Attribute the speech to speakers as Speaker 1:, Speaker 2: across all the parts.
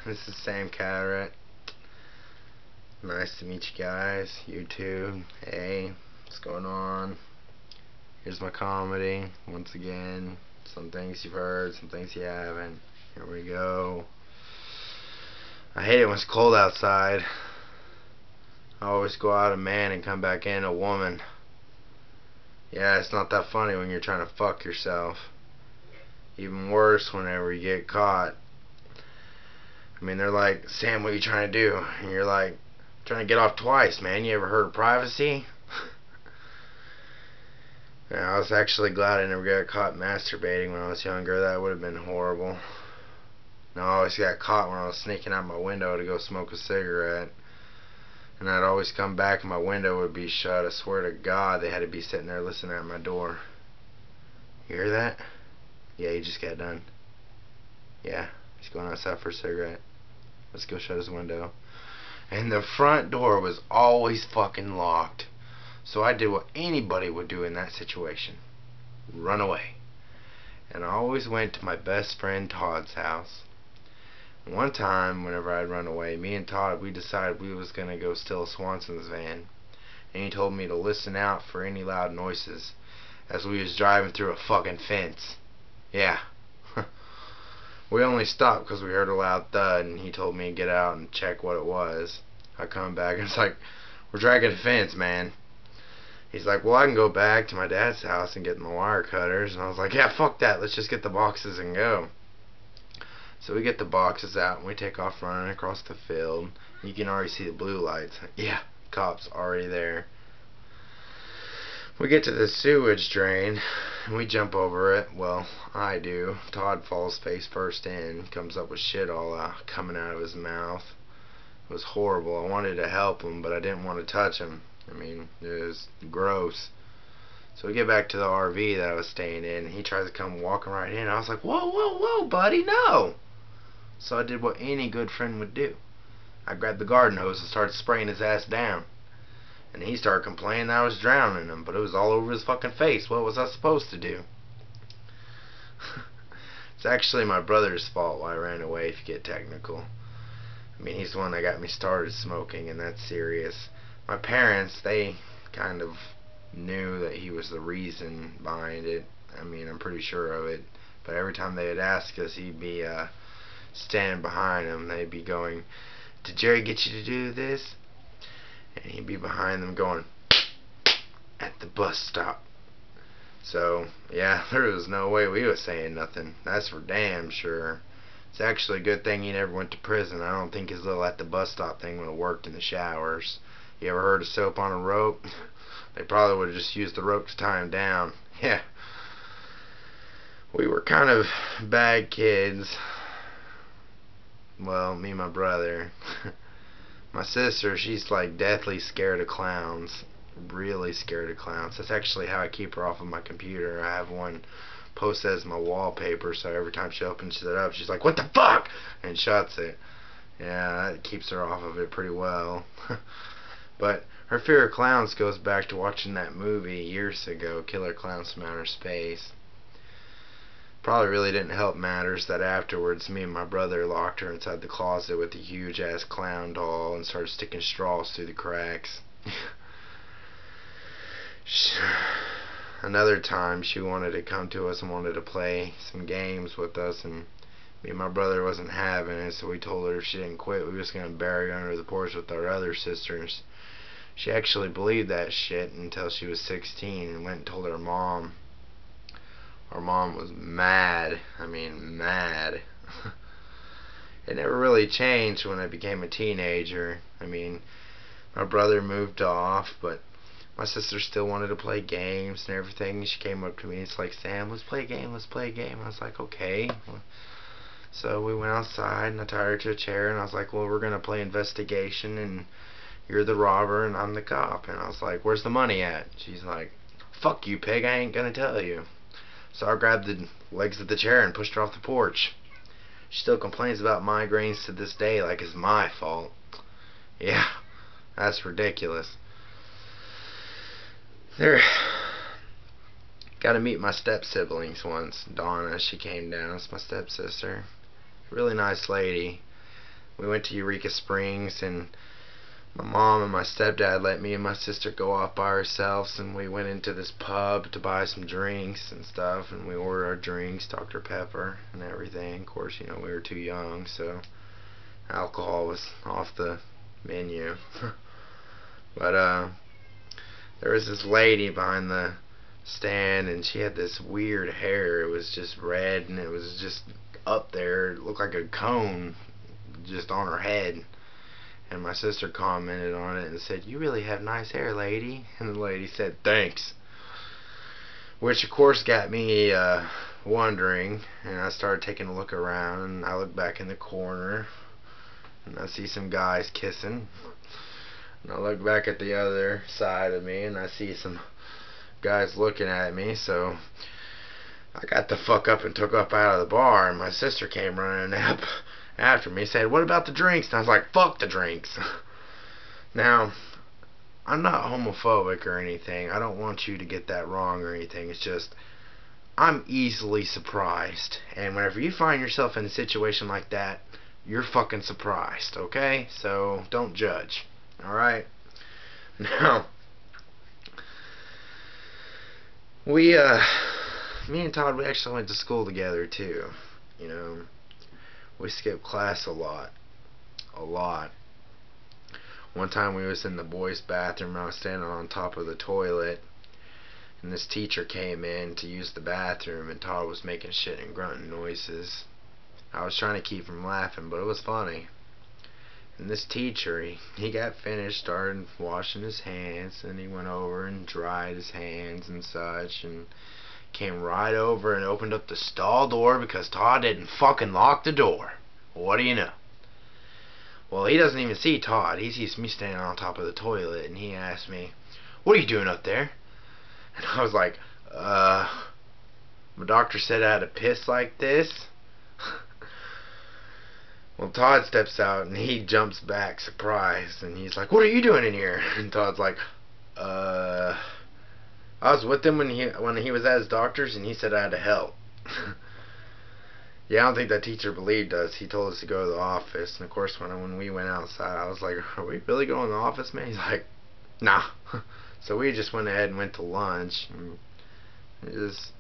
Speaker 1: This is Sam Carrot. Nice to meet you guys. You too. Hey, what's going on? Here's my comedy. Once again, some things you've heard, some things you haven't. Here we go. I hate it when it's cold outside. I always go out a man and come back in a woman. Yeah, it's not that funny when you're trying to fuck yourself. Even worse whenever you get caught. I mean, they're like, Sam, what are you trying to do? And you're like, trying to get off twice, man. You ever heard of privacy? Yeah, I was actually glad I never got caught masturbating when I was younger. That would have been horrible. No, I always got caught when I was sneaking out my window to go smoke a cigarette. And I'd always come back and my window would be shut. I swear to God, they had to be sitting there listening at my door. You hear that? Yeah, he just got done. Yeah, he's going outside for a cigarette. Let's go shut his window. And the front door was always fucking locked. So I did what anybody would do in that situation. Run away. And I always went to my best friend Todd's house. And one time, whenever I'd run away, me and Todd, we decided we was going to go steal Swanson's van. And he told me to listen out for any loud noises as we was driving through a fucking fence. Yeah. We only stopped because we heard a loud thud, and he told me to get out and check what it was. I come back and it's like, we're dragging a fence, man. He's like, well, I can go back to my dad's house and get my wire cutters. And I was like, yeah, fuck that. Let's just get the boxes and go. So we get the boxes out and we take off running across the field. You can already see the blue lights. Yeah, cops already there. We get to the sewage drain and we jump over it. Well, I do. Todd falls face first in, comes up with shit all coming out of his mouth. It was horrible. I wanted to help him, but I didn't want to touch him. I mean, it was gross. So we get back to the RV that I was staying in, and he tries to come walking right in. I was like, whoa, whoa, whoa, buddy, no! So I did what any good friend would do. I grabbed the garden hose and started spraying his ass down. And he started complaining that I was drowning him, but it was all over his fucking face. What was I supposed to do? It's actually my brother's fault why I ran away, if you get technical. I mean, he's the one that got me started smoking, and that's serious. My parents, they kind of knew that he was the reason behind it. I mean, I'm pretty sure of it. But every time they would ask us, he'd be standing behind them. They'd be going, did Jerry get you to do this? And he'd be behind them going, at the bus stop. So, yeah, there was no way we was saying nothing. That's for damn sure. It's actually a good thing he never went to prison. I don't think his little at the bus stop thing would have worked in the showers. You ever heard of soap on a rope? They probably would have just used the rope to tie him down. Yeah. We were kind of bad kids. Well, me and my brother. My sister, she's like deathly scared of clowns. Really scared of clowns. That's actually how I keep her off of my computer. I have one posted as my wallpaper, so every time she opens it up, she's like, what the fuck? And shuts it. Yeah, that keeps her off of it pretty well. But her fear of clowns goes back to watching that movie years ago, Killer Clowns from Outer Space. Probably really didn't help matters that afterwards me and my brother locked her inside the closet with a huge ass clown doll and started sticking straws through the cracks. Another time she wanted to come to us and wanted to play some games with us, and me and my brother wasn't having it, so we told her if she didn't quit we were just going to bury her under the porch with our other sisters. She actually believed that shit until she was 16 and went and told her mom. Our mom was mad. I mean, mad. It never really changed when I became a teenager. I mean, my brother moved off, but my sister still wanted to play games and everything. She came up to me and it's like, Sam, let's play a game, let's play a game. I was like, okay. So we went outside and I tied her to a chair and I was like, well, we're going to play investigation and you're the robber and I'm the cop. And I was like, where's the money at? She's like, fuck you, pig, I ain't going to tell you. So I grabbed the legs of the chair and pushed her off the porch. She still complains about migraines to this day like it's my fault. Yeah, that's ridiculous. Got to meet my step-siblings once. Donna, she came down. It's my stepsister. Really nice lady. we went to Eureka Springs, and my mom and my stepdad let me and my sister go off by ourselves, and we went into this pub to buy some drinks and stuff, and we ordered our drinks, Dr. Pepper and everything. Of course, you know, we were too young, so alcohol was off the menu. But there was this lady behind the stand, and she had this weird hair. It was just red, and it was just up there. It looked like a cone just on her head. And my sister commented on it and said, "You really have nice hair, lady." And the lady said, "Thanks." Which of course got me wondering, and I started taking a look around, and I look back in the corner and I see some guys kissing, and I look back at the other side of me and I see some guys looking at me. So I got the fuck up and took up out of the bar, and my sister came running up after me, said, "What about the drinks?" And I was like, "Fuck the drinks." Now, I'm not homophobic or anything. I don't want you to get that wrong or anything. It's just, I'm easily surprised. And whenever you find yourself in a situation like that, you're fucking surprised, okay? So, don't judge, alright? Now, me and Todd, we actually went to school together, too. You know, we skipped class a lot. A lot. One time we was in the boys' bathroom, and I was standing on top of the toilet, and this teacher came in to use the bathroom, and Todd was making shit and grunting noises. I was trying to keep from laughing, but it was funny. And this teacher, he got finished, started washing his hands, and he went over and dried his hands and such, and came right over and opened up the stall door because Todd didn't fucking lock the door. What do you know? Well, he doesn't even see Todd. He sees me standing on top of the toilet, and he asked me, "What are you doing up there?" And I was like, my doctor said I had to piss like this." Well, Todd steps out, and he jumps back surprised, and he's like, "What are you doing in here?" And Todd's like, I was with him when he was at his doctor's, and he said I had to help." Yeah, I don't think that teacher believed us. He told us to go to the office, and of course when we went outside, I was like, "Are we really going to the office, man?" He's like, "Nah." So we just went ahead and went to lunch, and it was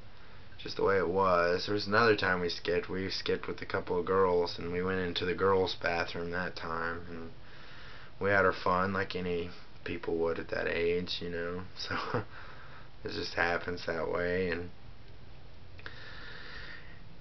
Speaker 1: just the way it was. There was another time we skipped with a couple of girls, and we went into the girls' bathroom that time, and we had our fun like any people would at that age, you know. So it just happens that way. And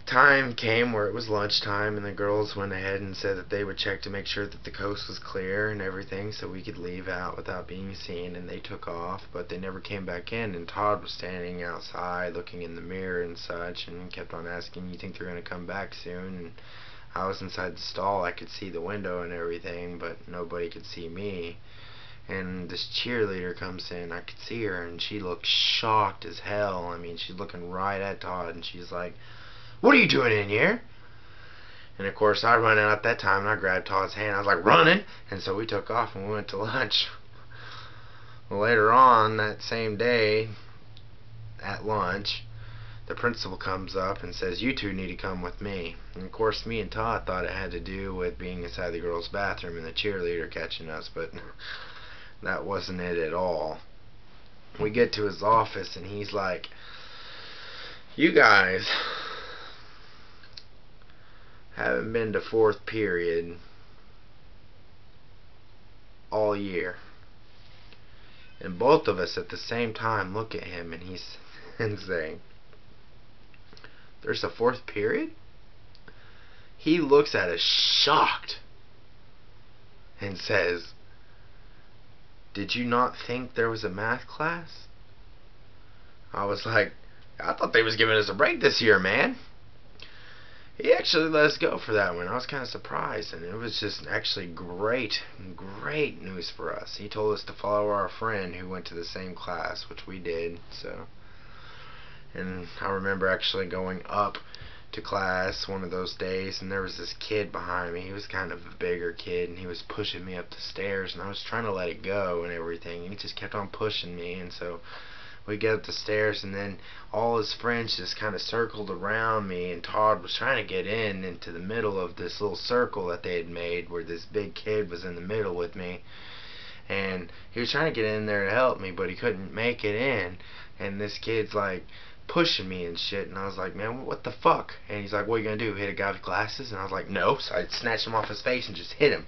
Speaker 1: time came where it was lunchtime, and the girls went ahead and said that they would check to make sure that the coast was clear and everything so we could leave out without being seen, and they took off, but they never came back in. And Todd was standing outside looking in the mirror and such, and kept on asking, "You think they're going to come back soon?" And I was inside the stall. I could see the window and everything, but nobody could see me. And this cheerleader comes in. I could see her, and she looked shocked as hell. I mean, she's looking right at Todd, and she's like, "What are you doing in here?" And of course I run out at that time, and I grabbed Todd's hand. I was like, "Running!" And so we took off and we went to lunch. Well, later on that same day at lunch, the principal comes up and says, "You two need to come with me." And of course me and Todd thought it had to do with being inside the girls' bathroom and the cheerleader catching us, but that wasn't it at all. We get to his office, and he's like, "You guys haven't been to fourth period all year." And both of us at the same time look at him, and he's and say, "There's a fourth period?" He looks at us shocked and says, "Did you not think there was a math class?" I was like, "I thought they was giving us a break this year, man." He actually let us go for that one. I was kind of surprised, and it was just actually great news for us. He told us to follow our friend who went to the same class, which we did. So, and I remember actually going up to class one of those days, and there was this kid behind me. He was kind of a bigger kid, and he was pushing me up the stairs, and I was trying to let it go and everything, and he just kept on pushing me. And so we get up the stairs, and then all his friends just kind of circled around me, and Todd was trying to get into the middle of this little circle that they had made where this big kid was in the middle with me. And he was trying to get in there to help me, but he couldn't make it in. And this kid's like pushing me and shit, and I was like, man, what the fuck? And he's like, what are you gonna do, hit a guy with glasses? And I was like, no. So I snatched him off his face and just hit him,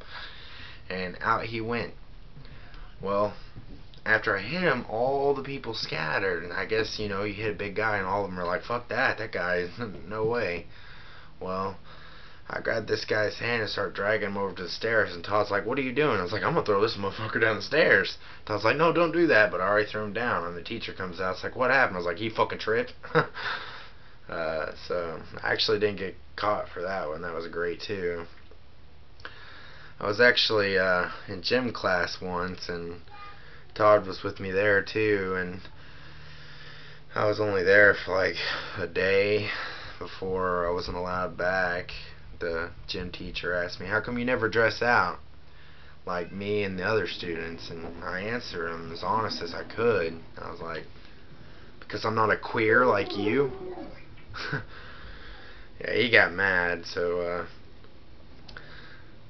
Speaker 1: and out he went. Well, after I hit him, all the people scattered, and I guess, you hit a big guy and all of them are like, fuck that guy, no way. Well, I grabbed this guy's hand and started dragging him over to the stairs, and Todd's like, what are you doing? I was like, I'm gonna throw this motherfucker down the stairs. Todd's like, no, don't do that, but I already threw him down. And the teacher comes out, it's like, what happened? I was like, he fucking tripped. So I actually didn't get caught for that one. That was great too. I was actually in gym class once, and Todd was with me there too, and I was only there for like a day before I wasn't allowed back. The gym teacher asked me, how come you never dress out like me and the other students? And I answered him as honest as I could. I was like, because I'm not a queer like you. Yeah, he got mad. So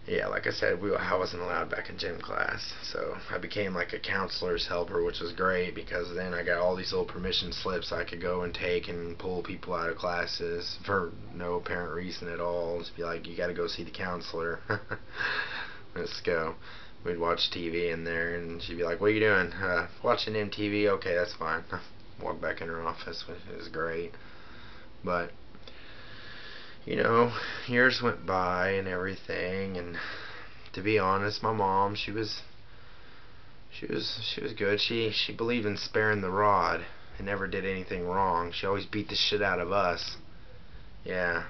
Speaker 1: yeah, like I said, I wasn't allowed back in gym class, so I became like a counselor's helper, which was great because then I got all these little permission slips I could go and take and pull people out of classes for no apparent reason at all. Just be like, you got to go see the counselor. Let's go. We'd watch TV in there, and she'd be like, what are you doing? Watching MTV? Okay, that's fine. Walk back in her office. It was great. But years went by and everything, and to be honest, my mom, she was good. She believed in sparing the rod and never did anything wrong. She always beat the shit out of us. Yeah.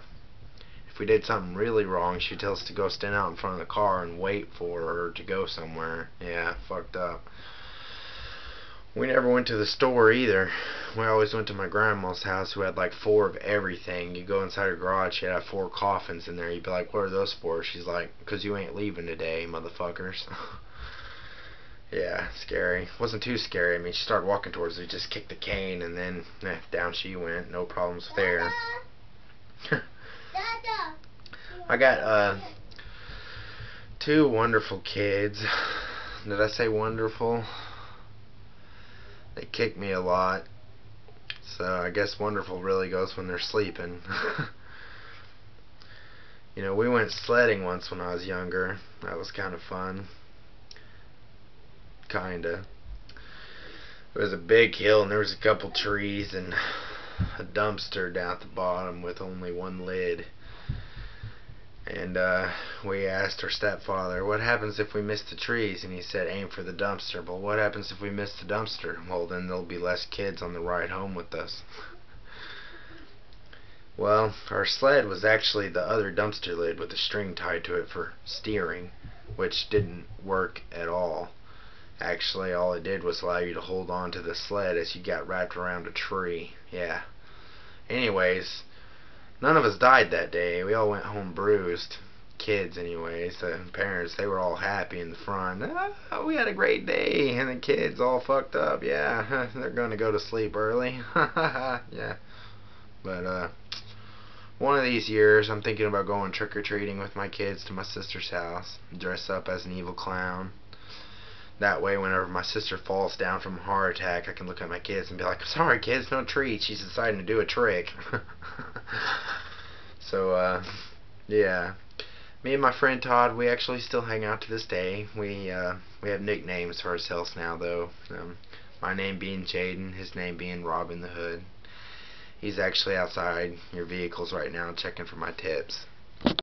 Speaker 1: If we did something really wrong, she'd tell us to go stand out in front of the car and wait for her to go somewhere. Yeah, fucked up. We never went to the store either. We always went to my grandma's house, who had like 4 of everything. You go inside her garage, she'd have 4 coffins in there. You'd be like, what are those for? She's like, because you ain't leaving today, motherfuckers. Yeah, scary. Wasn't too scary. I mean, she started walking towards me, just kicked the cane, and then down she went. No problems there. I got 2 wonderful kids. Did I say wonderful? They kick me a lot, so I guess wonderful really goes when they're sleeping. We went sledding once when I was younger. That was kind of fun. Kinda. It was a big hill, and there was a couple trees and a dumpster down at the bottom with only one lid. And we asked her stepfather, what happens if we miss the trees? And he said, aim for the dumpster. But what happens if we miss the dumpster? Well, then there'll be less kids on the ride home with us. Well, our sled was actually the other dumpster lid with a string tied to it for steering, which didn't work at all. Actually, all it did was allow you to hold on to the sled as you got wrapped around a tree. Yeah. Anyways, none of us died that day. We all went home bruised. Kids, anyways. The parents, they were all happy in the front. Oh, we had a great day. And the kids all fucked up. Yeah, they're going to go to sleep early. Yeah. But, one of these years, I'm thinking about going trick-or-treating with my kids to my sister's house. Dress up as an evil clown. That way, whenever my sister falls down from a heart attack, I can look at my kids and be like, sorry kids, no treat, she's deciding to do a trick. So, yeah. Me and my friend Todd, we actually still hang out to this day. We have nicknames for ourselves now, though. My name being Jaden, his name being Robin the Hood. He's actually outside your vehicles right now checking for my tips.